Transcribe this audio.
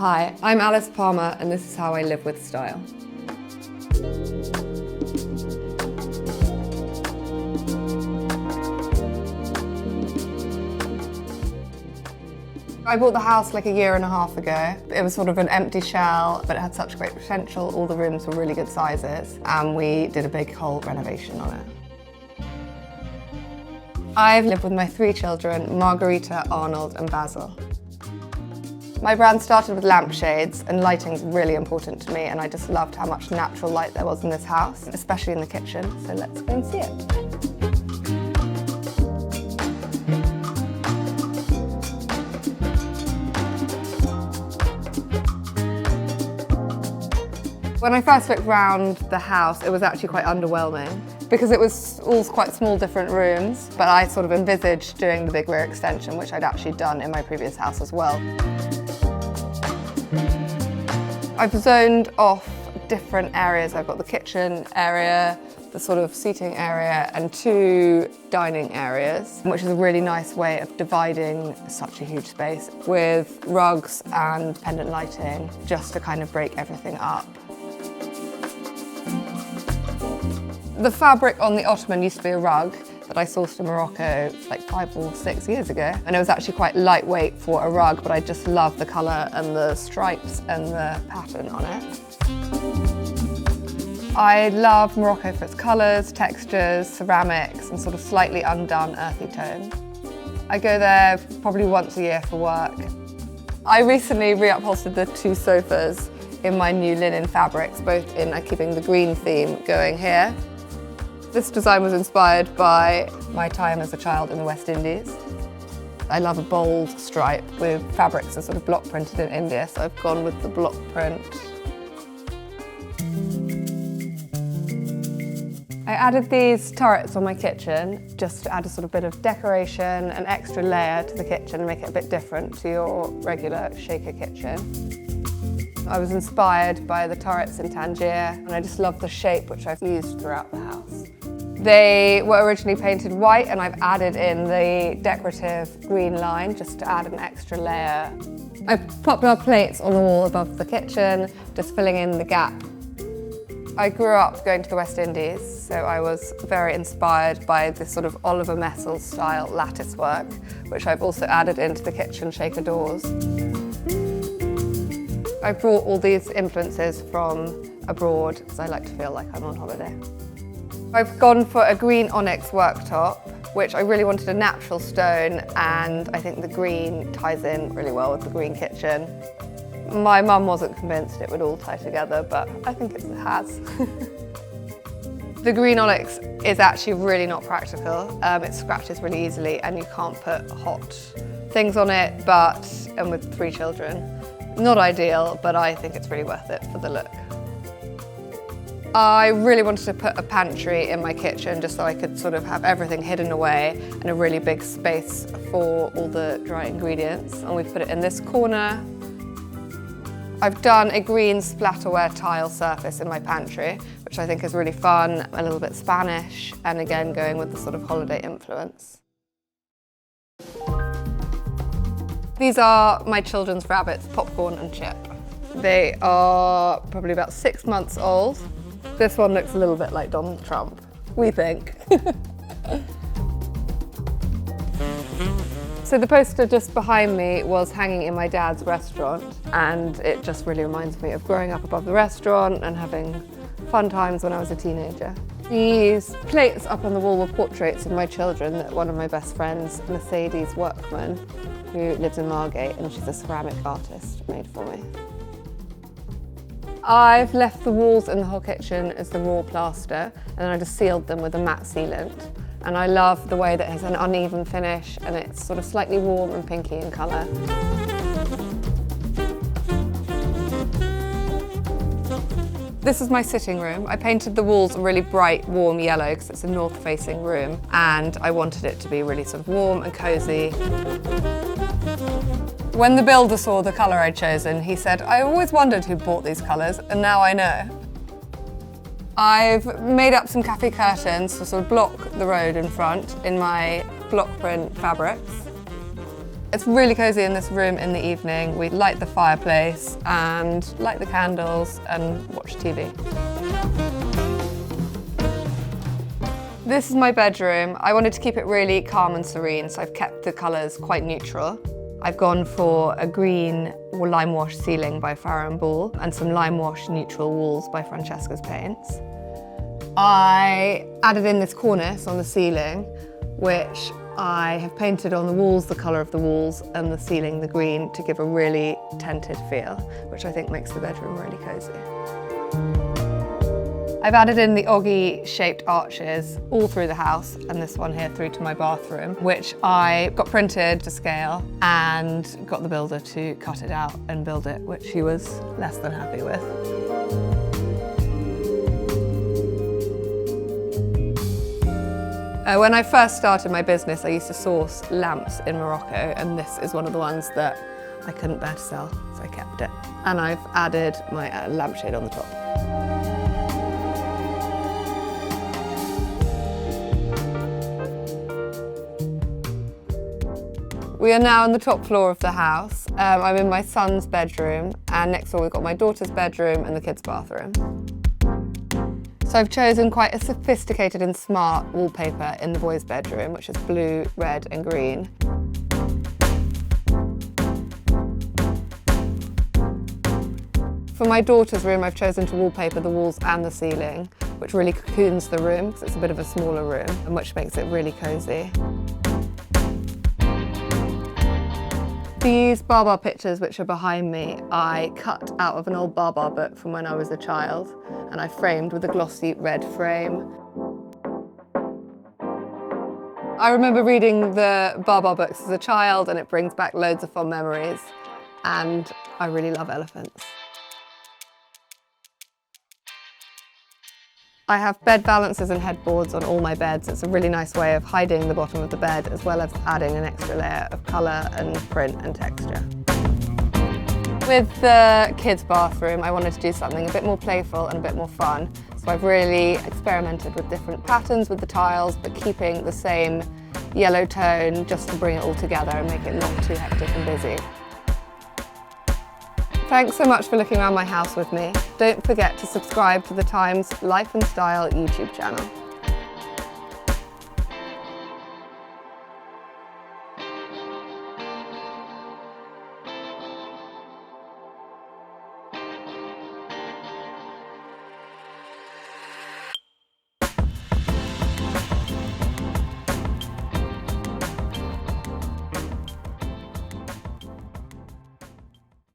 Hi, I'm Alice Palmer and this is how I live with style. I bought the house like a year and a half ago. It was sort of an empty shell, but it had such great potential. All the rooms were really good sizes, and we did a big whole renovation on it. I've lived with my 3 children, Margarita, Arnold, and Basil. My brand started with lampshades, and lighting's really important to me, and I just loved how much natural light there was in this house, especially in the kitchen, so let's go and see it. When I first looked around the house, it was actually quite underwhelming because it was all quite small different rooms, but I sort of envisaged doing the big rear extension, which I'd actually done in my previous house as well. I've zoned off different areas. I've got the kitchen area, the sort of seating area, and 2 dining areas, which is a really nice way of dividing such a huge space with rugs and pendant lighting, just to kind of break everything up. The fabric on the ottoman used to be a rug that I sourced in Morocco like 5 or 6 years ago. And it was actually quite lightweight for a rug, but I just love the colour and the stripes and the pattern on it. I love Morocco for its colours, textures, ceramics, and sort of slightly undone earthy tone. I go there probably once a year for work. I recently reupholstered the 2 sofas in my new linen fabrics, both in keeping the green theme going here. This design was inspired by my time as a child in the West Indies. I love a bold stripe with fabrics that sort of block printed in India, so I've gone with the block print. I added these turrets on my kitchen just to add a sort of bit of decoration, an extra layer to the kitchen and make it a bit different to your regular shaker kitchen. I was inspired by the turrets in Tangier, and I just love the shape which I've used throughout the house. They were originally painted white, and I've added in the decorative green line just to add an extra layer. I popped our plates on the wall above the kitchen, just filling in the gap. I grew up going to the West Indies, so I was very inspired by this sort of Oliver Messel style lattice work, which I've also added into the kitchen shaker doors. I brought all these influences from abroad because I like to feel like I'm on holiday. I've gone for a green onyx worktop, which I really wanted a natural stone, and I think the green ties in really well with the green kitchen. My mum wasn't convinced it would all tie together, but I think it has. The green onyx is actually really not practical. It scratches really easily and you can't put hot things on it, and with 3 children, not ideal, but I think it's really worth it for the look. I really wanted to put a pantry in my kitchen just so I could sort of have everything hidden away and a really big space for all the dry ingredients, and we've put it in this corner. I've done a green splatterware tile surface in my pantry, which I think is really fun, a little bit Spanish, and again going with the sort of holiday influence. These are my children's rabbits, Popcorn and Chip. They are probably about 6 months old. This one looks a little bit like Donald Trump, we think. So the poster just behind me was hanging in my dad's restaurant, and it just really reminds me of growing up above the restaurant and having fun times when I was a teenager. These plates up on the wall were portraits of my children that one of my best friends, Mercedes Workman, who lives in Margate, and she's a ceramic artist, made for me. I've left the walls in the whole kitchen as the raw plaster, and I just sealed them with a matte sealant. And I love the way that it has an uneven finish and it's sort of slightly warm and pinky in colour. This is my sitting room. I painted the walls a really bright, warm yellow because it's a north-facing room, and I wanted it to be really sort of warm and cosy. When the builder saw the colour I'd chosen, he said, "I always wondered who bought these colours, and now I know." I've made up some cafe curtains to sort of block the road in front in my block print fabrics. It's really cozy in this room in the evening. We light the fireplace and light the candles and watch TV. This is my bedroom. I wanted to keep it really calm and serene, so I've kept the colours quite neutral. I've gone for a green lime wash ceiling by Farrow & Ball and some lime wash neutral walls by Francesca's Paints. I added in this cornice on the ceiling, which I have painted on the walls the colour of the walls and the ceiling the green to give a really tented feel, which I think makes the bedroom really cosy. I've added in the oggy-shaped arches all through the house, and this one here through to my bathroom, which I got printed to scale and got the builder to cut it out and build it, which he was less than happy with. When I first started my business, I used to source lamps in Morocco, and this is one of the ones that I couldn't bear to sell, so I kept it. And I've added my lampshade on the top. We are now on the top floor of the house. I'm in my son's bedroom, and next door we've got my daughter's bedroom and the kids' bathroom. So I've chosen quite a sophisticated and smart wallpaper in the boys' bedroom, which is blue, red and green. For my daughter's room, I've chosen to wallpaper the walls and the ceiling, which really cocoons the room because it's a bit of a smaller room, and which makes it really cosy. These Barbar pictures, which are behind me, I cut out of an old Barbar book from when I was a child, and I framed with a glossy red frame. I remember reading the Barbar books as a child, and it brings back loads of fond memories, and I really love elephants. I have bed balances and headboards on all my beds. It's a really nice way of hiding the bottom of the bed, as well as adding an extra layer of colour and print and texture. With the kids' bathroom, I wanted to do something a bit more playful and a bit more fun. So I've really experimented with different patterns with the tiles, but keeping the same yellow tone just to bring it all together and make it not too hectic and busy. Thanks so much for looking around my house with me. Don't forget to subscribe to the Times Life and Style YouTube channel.